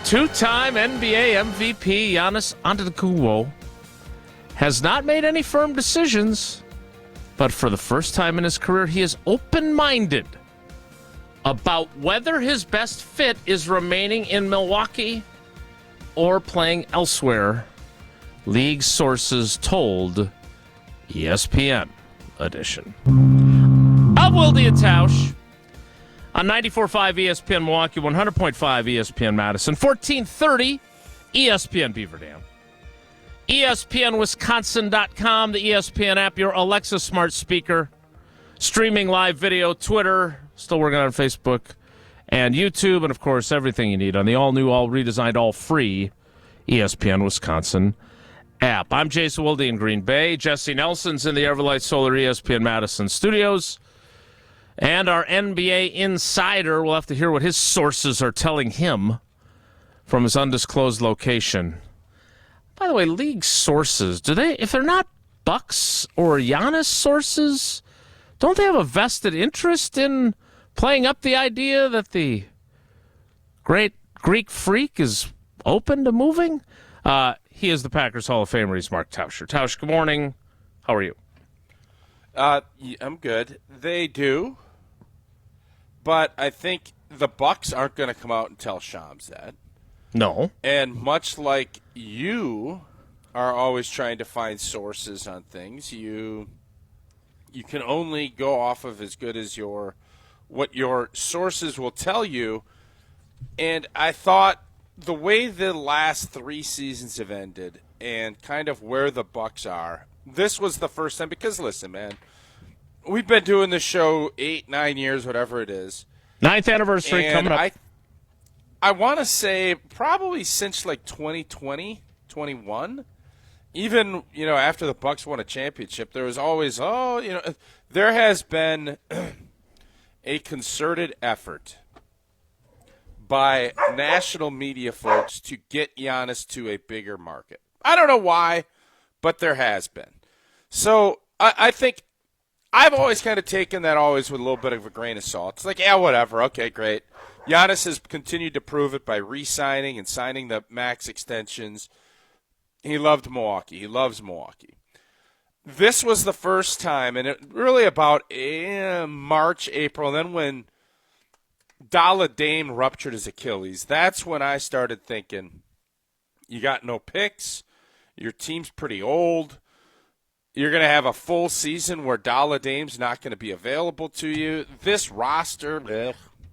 Two-time NBA MVP Giannis Antetokounmpo has not made any firm decisions, but for the first time in his career, he is open-minded about whether his best fit is remaining in Milwaukee or playing elsewhere, league sources told ESPN edition. Of Wilde and Tausch on 94.5 ESPN Milwaukee, 100.5 ESPN Madison, 1430 ESPN Beaver Dam, ESPNWisconsin.com, the ESPN app, your Alexa smart speaker, streaming live video, Twitter, still working on Facebook, and YouTube, and, of course, everything you need on the all-new, all-redesigned, all-free ESPN Wisconsin app. I'm Jason Wilde in Green Bay. Jesse Nelson's in the Everlight Solar ESPN Madison studios. And our NBA insider, we'll have to hear what his sources are telling him from his undisclosed location. By the way, league sources, if they're not Bucks or Giannis sources, don't they have a vested interest in playing up the idea that the great Greek freak is open to moving? He is the Packers Hall of Famer. He's Mark Tauscher. Tausch, good morning. How are you? I'm good. They do. But I think the Bucks aren't going to come out and tell Shams that. No. And much like you are always trying to find sources on things, you can only go off of as good as what your sources will tell you. And I thought the way the last 3 seasons have ended and kind of where the Bucks are, this was the first time. Because, listen, man, we've been doing this show 8-9 years, whatever it is. 9th anniversary coming up. I want to say probably since like 2020, 21. Even, after the Bucks won a championship, there was always, there has been a concerted effort by national media folks to get Giannis to a bigger market. I don't know why, but there has been. So I think I've always kind of taken that always with a little bit of a grain of salt. It's like, yeah, whatever. Okay, great. Giannis has continued to prove it by re-signing and signing the max extensions. He loved Milwaukee. He loves Milwaukee. This was the first time, and it really about March, April, and then when 𝙒𝘼𝙐𝘀 ruptured his Achilles, that's when I started thinking, you got no picks, your team's pretty old, you're going to have a full season where 𝙒𝘼𝙐𝘀's not going to be available to you. This roster,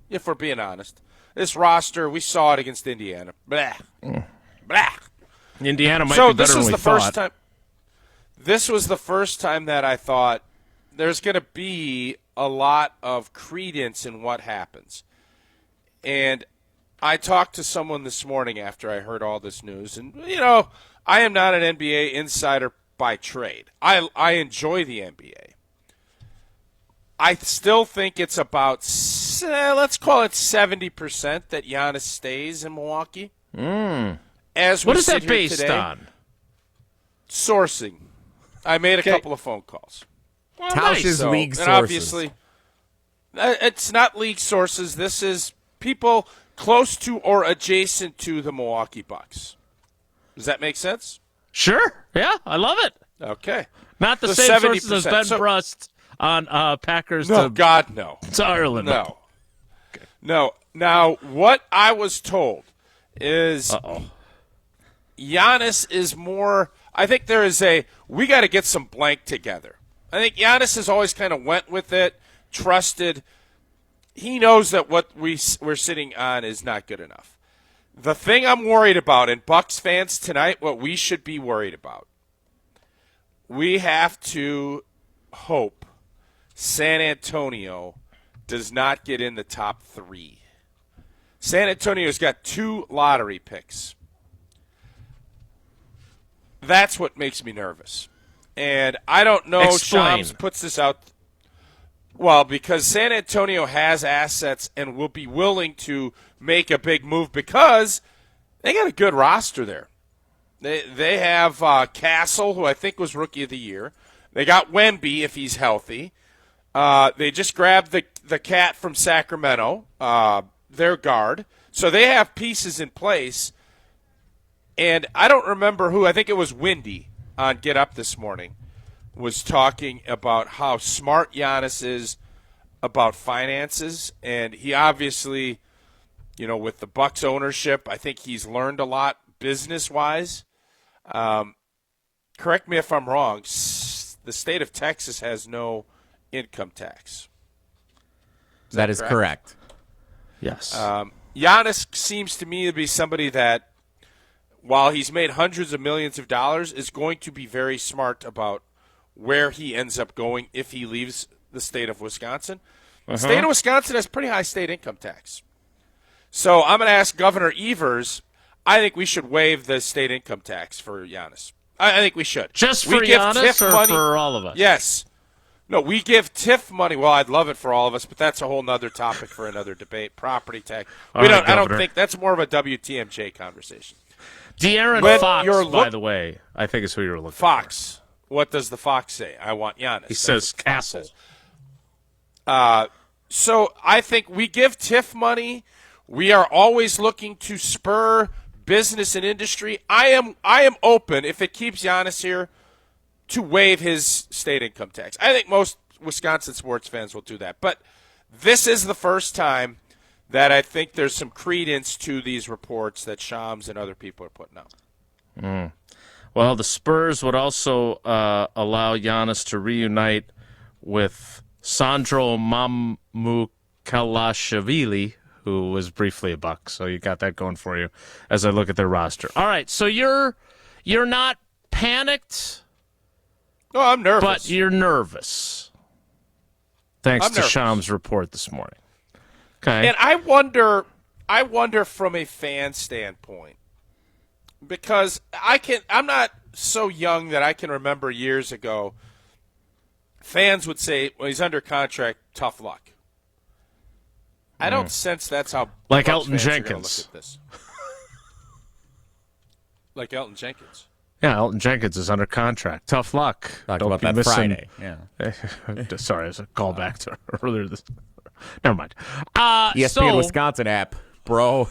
if we're being honest, this roster, we saw it against Indiana. Blah. Blah. Indiana might be better than we thought. This was the first time that I thought there's going to be a lot of credence in what happens. And I talked to someone this morning after I heard all this news. And, I am not an NBA insider by trade. I enjoy the NBA. I still think it's about, let's call it 70% that Giannis stays in Milwaukee. As we what is sit that based today, on? Sourcing. I made a couple of phone calls. Well, Tausch's nice. league And sources. obviously, it's not league sources. This is people close to or adjacent to the Milwaukee Bucks. Does that make sense? Sure. Yeah, I love it. Okay. Not the So same sources 70%. as Ben So- Brust on Packers No, to, God, no. to Ireland. No. Okay. No. Now, what I was told is Giannis is more – I think there is we got to get some blank together. I think Giannis has always kind of went with it, trusted. He knows that what we're sitting on is not good enough. The thing I'm worried about, and Bucks fans tonight, what we should be worried about, we have to hope San Antonio does not get in the top 3. San Antonio's got 2 lottery picks. That's what makes me nervous. And I don't know. Explain. Shams puts this out. Well, because San Antonio has assets and will be willing to make a big move because they got a good roster there. They have Castle, who I think was Rookie of the Year. They got Wemby if he's healthy. They just grabbed the cat from Sacramento, their guard. So they have pieces in place. And I don't remember who, I think it was Windy on Get Up this morning, was talking about how smart Giannis is about finances. And he obviously, with the Bucks ownership, I think he's learned a lot business-wise. Correct me if I'm wrong. The state of Texas has no income tax. That is correct. Yes. Giannis seems to me to be somebody that, while he's made hundreds of millions of dollars, is going to be very smart about where he ends up going if he leaves the state of Wisconsin. The state of Wisconsin has pretty high state income tax. So I'm going to ask Governor Evers, I think we should waive the state income tax for Giannis. I think we should. Just for Giannis or for all of us? Yes. No, we give TIF money. Well, I'd love it for all of us, but that's a whole other topic for another debate. Property tax. I don't think that's more of a WTMJ conversation. De'Aaron Fox, by the way, I think is who you're looking for. Fox. What does the Fox say? I want Giannis. He says Castle. So I think we give TIF money. We are always looking to spur business and industry. I am open, if it keeps Giannis here, to waive his state income tax. I think most Wisconsin sports fans will do that. But this is the first time that I think there's some credence to these reports that Shams and other people are putting out. Well, the Spurs would also allow Giannis to reunite with Sandro Mamukelashvili, who was briefly a Buck. So you got that going for you as I look at their roster. All right, so you're not panicked. No, I'm nervous. But you're nervous. Thanks to Shams' report this morning. Okay. And I wonder from a fan standpoint, because I'm not so young that I can remember years ago, fans would say, well, he's under contract, tough luck. I don't sense that's how like Bucks Elton fans are gonna Jenkins. look at this. Like Elton Jenkins. Yeah, Elton Jenkins is under contract. Tough luck. Talked about that Friday. Yeah. Sorry, as a callback to earlier this. Never mind. ESPN Wisconsin app, bro.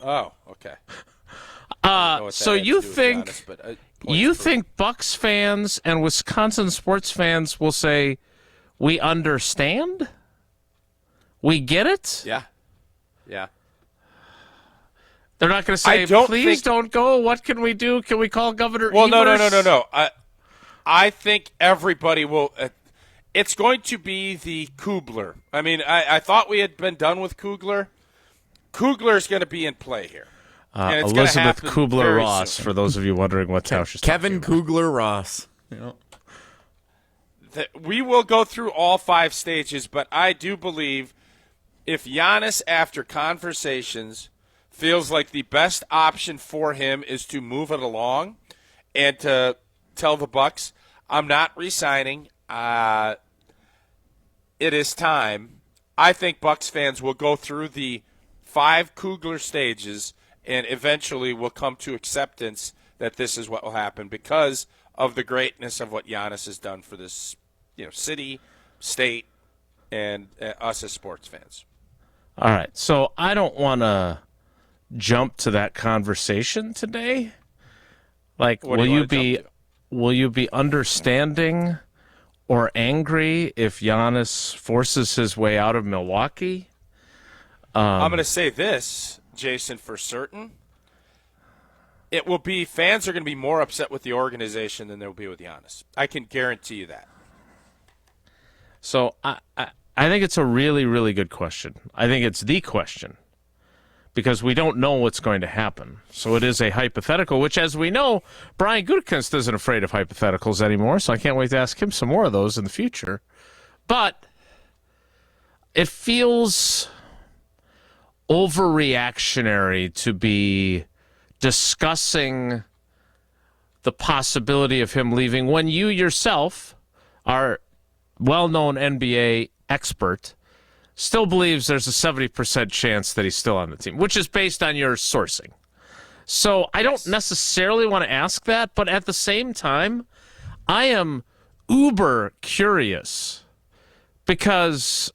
Oh, okay. So you think Bucks fans and Wisconsin sports fans will say, we understand? We get it? Yeah. Yeah. They're not going to say, please don't go. What can we do? Can we call Governor Evers? Well, no. I think everybody will. It's going to be the 𝙒𝙀. I mean, I thought we had been done with 𝙒𝙀. 𝙒𝙀 is going to be in play here. Elizabeth Kubler-Ross, for those of you wondering what Tausch is Kevin talking about. Kubler-Ross. We will go through all 5 stages, but I do believe if Giannis, after conversations, feels like the best option for him is to move it along and to tell the Bucks, I'm not re-signing. It is time. I think Bucks fans will go through the 5 𝙒𝙀 stages and eventually will come to acceptance that this is what will happen because of the greatness of what Giannis has done for this, city, state, and us as sports fans. All right, so I don't want to jump to that conversation today. Like, will you be understanding or angry if Giannis forces his way out of Milwaukee? I'm going to say this, Jason, for certain. It will be fans are going to be more upset with the organization than they'll be with Giannis. I can guarantee you that. So I think it's a really, really good question. I think it's the question because we don't know what's going to happen. So it is a hypothetical, which, as we know, Brian Gutekunst isn't afraid of hypotheticals anymore, so I can't wait to ask him some more of those in the future. But it feels overreactionary to be discussing the possibility of him leaving when you yourself are well-known NBA expert, still believes there's a 70% chance that he's still on the team, which is based on your sourcing. So I don't necessarily want to ask that, but at the same time, I am uber curious because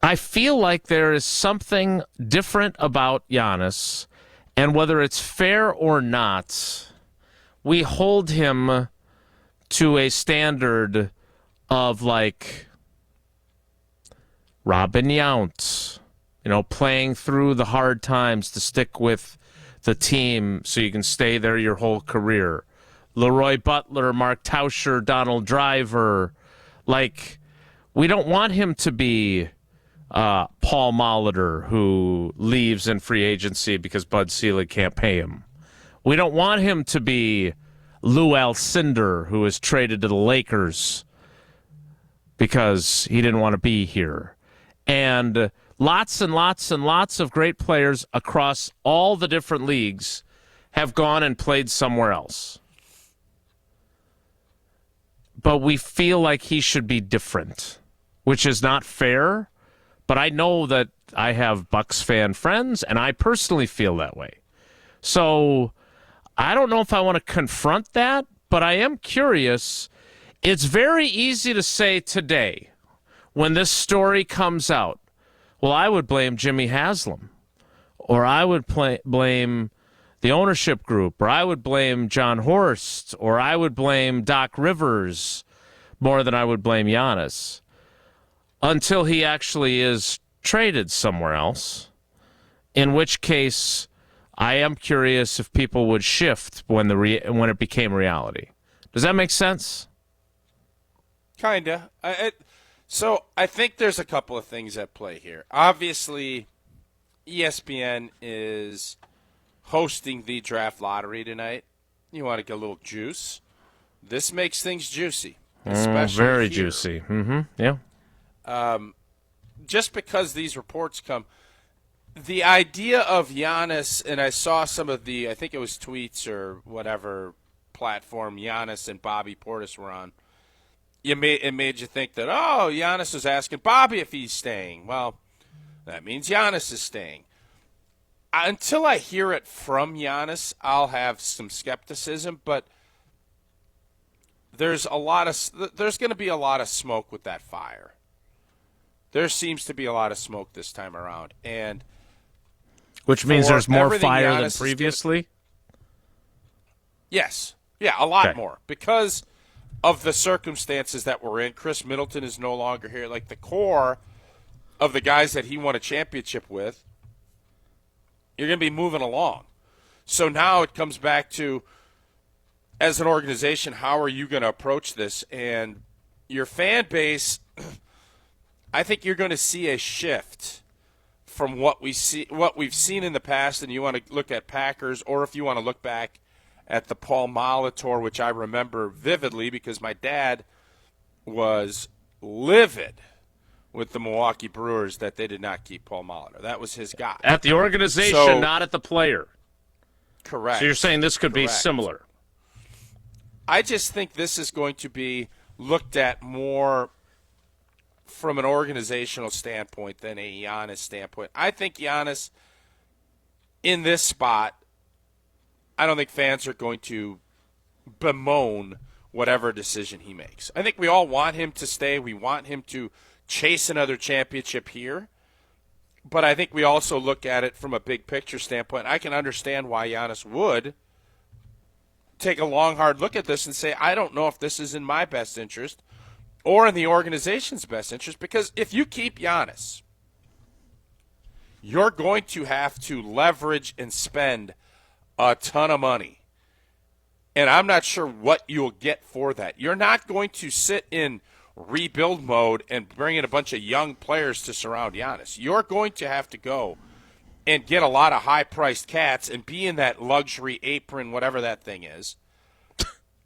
I feel like there is something different about Giannis, and whether it's fair or not, we hold him to a standard of like Robin Yount, playing through the hard times to stick with the team so you can stay there your whole career. Leroy Butler, Mark Tauscher, Donald Driver. Like, we don't want him to be Paul Molitor, who leaves in free agency because Bud Selig can't pay him. We don't want him to be Lou Alcindor, who was traded to the Lakers because he didn't want to be here. And lots and lots and lots of great players across all the different leagues have gone and played somewhere else. But we feel like he should be different, which is not fair. But I know that I have Bucks fan friends, and I personally feel that way. So I don't know if I want to confront that, but I am curious. It's very easy to say today, when this story comes out, well, I would blame Jimmy Haslam, or I would blame the ownership group, or I would blame John Horst, or I would blame Doc Rivers more than I would blame Giannis, until he actually is traded somewhere else, in which case I am curious if people would shift when it became reality. Does that make sense? Kinda. So I think there's a couple of things at play here. Obviously, ESPN is hosting the draft lottery tonight. You want to get a little juice. This makes things juicy, especially very here. juicy. Mm-hmm. Yeah. Just because these reports come, the idea of Giannis, and I saw some of I think it was tweets or whatever platform Giannis and Bobby Portis were on. It made you think that, Giannis is asking Bobby if he's staying. Well, that means Giannis is staying. Until I hear it from Giannis, I'll have some skepticism, but there's going to be a lot of smoke with that fire. There seems to be a lot of smoke this time around, and which means there's more fire Giannis than previously? Yes. Yeah, a lot more. Because of the circumstances that we're in. Chris Middleton is no longer here. Like, the core of the guys that he won a championship with, you're going to be moving along. So now it comes back to, as an organization, how are you going to approach this? And your fan base, I think you're going to see a shift from what we've seen in the past, and you want to look at Packers, or if you want to look back at the Paul Molitor, which I remember vividly because my dad was livid with the Milwaukee Brewers that they did not keep Paul Molitor. That was his guy. At the organization, not at the player. Correct. So you're saying this could be similar. I just think this is going to be looked at more from an organizational standpoint than a Giannis standpoint. I think Giannis, in this spot, I don't think fans are going to bemoan whatever decision he makes. I think we all want him to stay. We want him to chase another championship here. But I think we also look at it from a big picture standpoint. I can understand why Giannis would take a long, hard look at this and say, I don't know if this is in my best interest or in the organization's best interest, because if you keep Giannis, you're going to have to leverage and spend a ton of money. And I'm not sure what you'll get for that. You're not going to sit in rebuild mode and bring in a bunch of young players to surround Giannis. You're going to have to go and get a lot of high-priced cats and be in that luxury apron, whatever that thing is,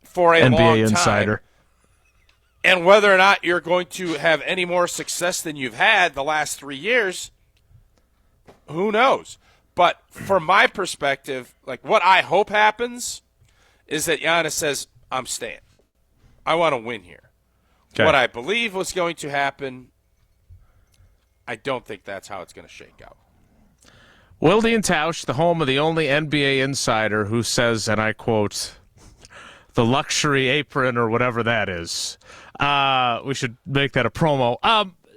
for a NBA long time. Insider. And whether or not you're going to have any more success than you've had the last 3 years, who knows? But from my perspective, like, what I hope happens is that Giannis says, I'm staying. I want to win here. Okay. What I believe was going to happen, I don't think that's how it's going to shake out. Wilde and Tausch, the home of the only NBA insider who says, and I quote, the luxury apron or whatever that is. We should make that a promo.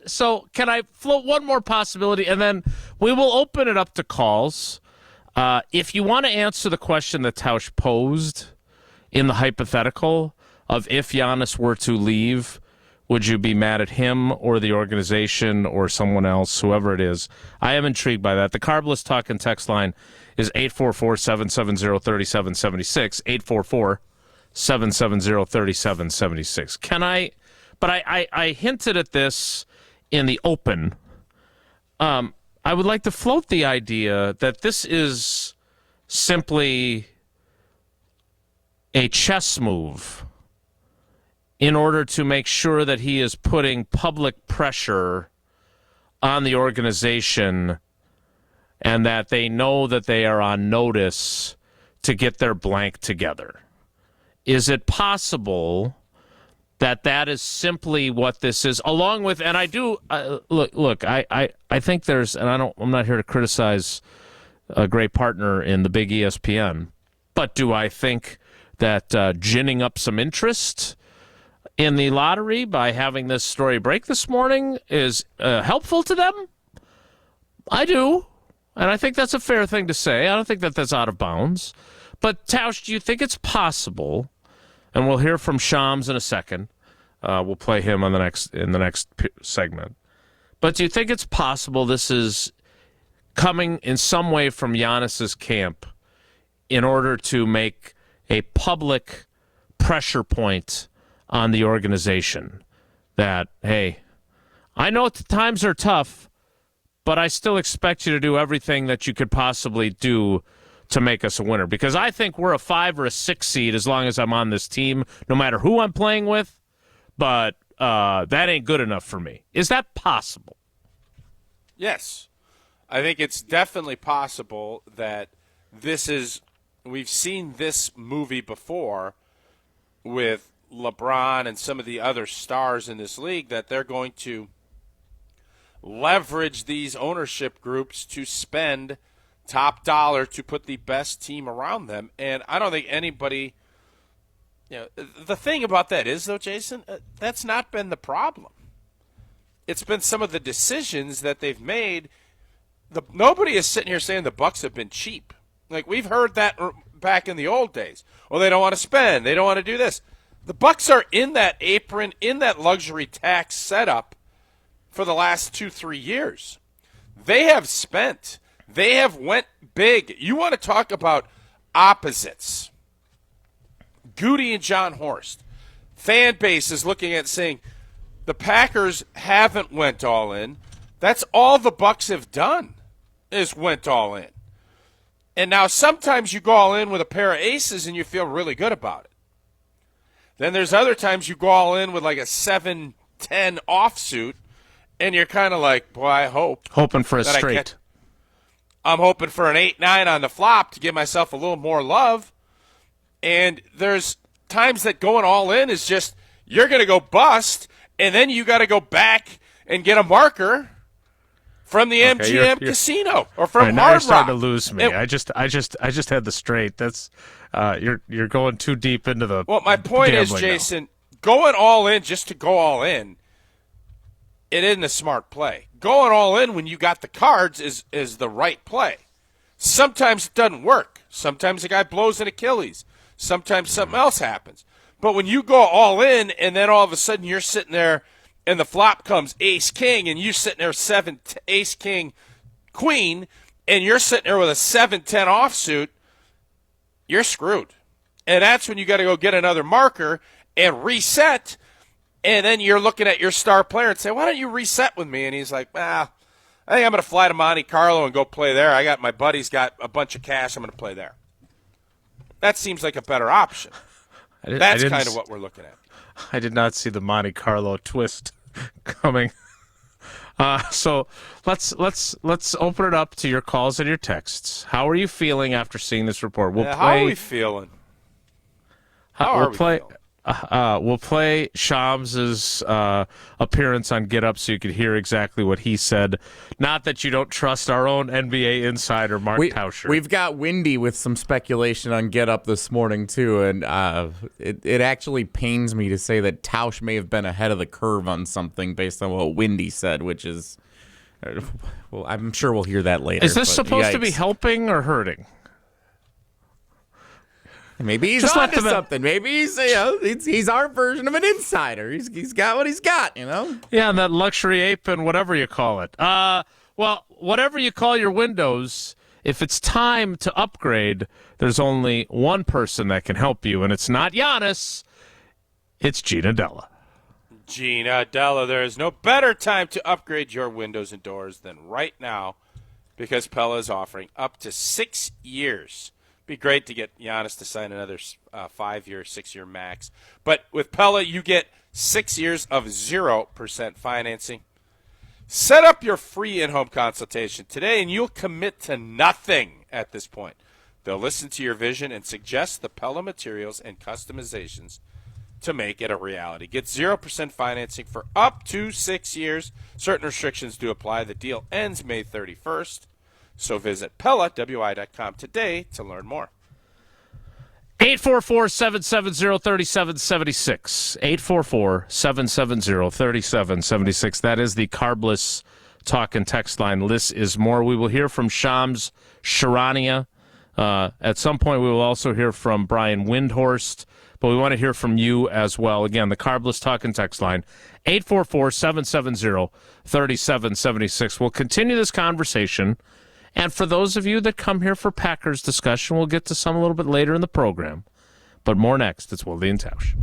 So can I float one more possibility, and then we will open it up to calls. If you want to answer the question that Tausch posed in the hypothetical of if Giannis were to leave, would you be mad at him or the organization or someone else, whoever it is? I am intrigued by that. The Carbless Talk and text line is 844-770-3776, 844-770-3776. Can I... But I hinted at this in the open. I would like to float the idea that this is simply a chess move in order to make sure that he is putting public pressure on the organization and that they know that they are on notice to get their blank together. Is it possible that is simply what this is, along with, and I do, look, I think there's, and I'm not here to criticize a great partner in the big ESPN, but do I think that ginning up some interest in the lottery by having this story break this morning is helpful to them? I do, and I think that's a fair thing to say. I don't think that that's out of bounds. But Tausch, do you think it's possible? And we'll hear from Shams in a second. We'll play him in the next segment. But do you think it's possible this is coming in some way from Giannis's camp in order to make a public pressure point on the organization that, hey, I know the times are tough, but I still expect you to do everything that you could possibly do to make us a winner? Because I think we're a 5 or a 6 seed as long as I'm on this team, no matter who I'm playing with. But that ain't good enough for me. Is that possible? Yes. I think it's definitely possible that we've seen this movie before with LeBron and some of the other stars in this league, that they're going to leverage these ownership groups to spend top dollar to put the best team around them. And I don't think anybody, the thing about that is, though, Jason, that's not been the problem. It's been some of the decisions that they've made. Nobody is sitting here saying the Bucks have been cheap. Like, we've heard that back in the old days. Well, they don't want to spend. They don't want to do this. The Bucks are in that apron, in that luxury tax setup for the last 2-3 years. They have spent. They have went big. You want to talk about opposites. Goody and John Horst. Fan base is looking at saying the Packers haven't went all in. That's all the Bucks have done, is went all in. And now sometimes you go all in with a pair of aces and you feel really good about it. Then there's other times you go all in with like a 7-10 offsuit and you're kind of like, boy, I hope. Hoping for a straight. I'm hoping for an 8-9 on the flop to give myself a little more love. And there's times that going all in is just, you're going to go bust, and then you got to go back and get a marker from the MGM casino or from Hard Rock. Now you're starting to lose me. I just had the straight. That's you're going too deep into the. Well, my point is, Jason, going all in just to go all in, it isn't a smart play. Going all in when you got the cards is the right play. Sometimes it doesn't work. Sometimes the guy blows an Achilles. Sometimes something else happens. But when you go all in and then all of a sudden you're sitting there and the flop comes ace-king and you're sitting there ace-king-queen and you're sitting there with a 7-10 offsuit, you're screwed. And that's when you got to go get another marker and reset. And then you're looking at your star player and say, why don't you reset with me? And he's like, I think I'm going to fly to Monte Carlo and go play there. My buddy's got a bunch of cash. I'm going to play there. That seems like a better option. That's kind of what we're looking at. I did not see the Monte Carlo twist coming. So let's open it up to your calls and your texts. How are you feeling after seeing this report? How are we feeling? We'll play Shams' appearance on Get Up so you can hear exactly what he said. Not that you don't trust our own NBA insider, Mark Tauscher. We've got Windy with some speculation on Get Up this morning, too, and it actually pains me to say that Tausch may have been ahead of the curve on something based on what Windy said, which is, well, I'm sure we'll hear that later. Is this supposed to be helping or hurting? Maybe he's onto something. Maybe he's our version of an insider. He's got what he's got, Yeah, and that luxury ape and whatever you call it. Well, whatever you call your windows, if it's time to upgrade, there's only one person that can help you, and it's not Giannis. It's 𝙒𝙗𝙇𝘍𝑒. 𝙒𝙗𝙇𝘍𝑒, there is no better time to upgrade your windows and doors than right now, because Pella is offering up to 6 years. Be great to get Giannis to sign another 5-year, 6-year max. But with Pella, you get 6 years of 0% financing. Set up your free in-home consultation today, and you'll commit to nothing at this point. They'll listen to your vision and suggest the Pella materials and customizations to make it a reality. Get 0% financing for up to 6 years. Certain restrictions do apply. The deal ends May 31st. So visit 𝙏𝑝ella.com today to learn more. 844-770-3776. 844-770-3776. That is the carbless talk and text line. Less is more. We will hear from Shams Charania. At some point, we will also hear from Brian Windhorst, but we want to hear from you as well. Again, the carbless talk and text line, 844-770-3776. We'll continue this conversation. And for those of you that come here for Packers discussion, we'll get to some a little bit later in the program. But more next. It's Wilde and Tausch.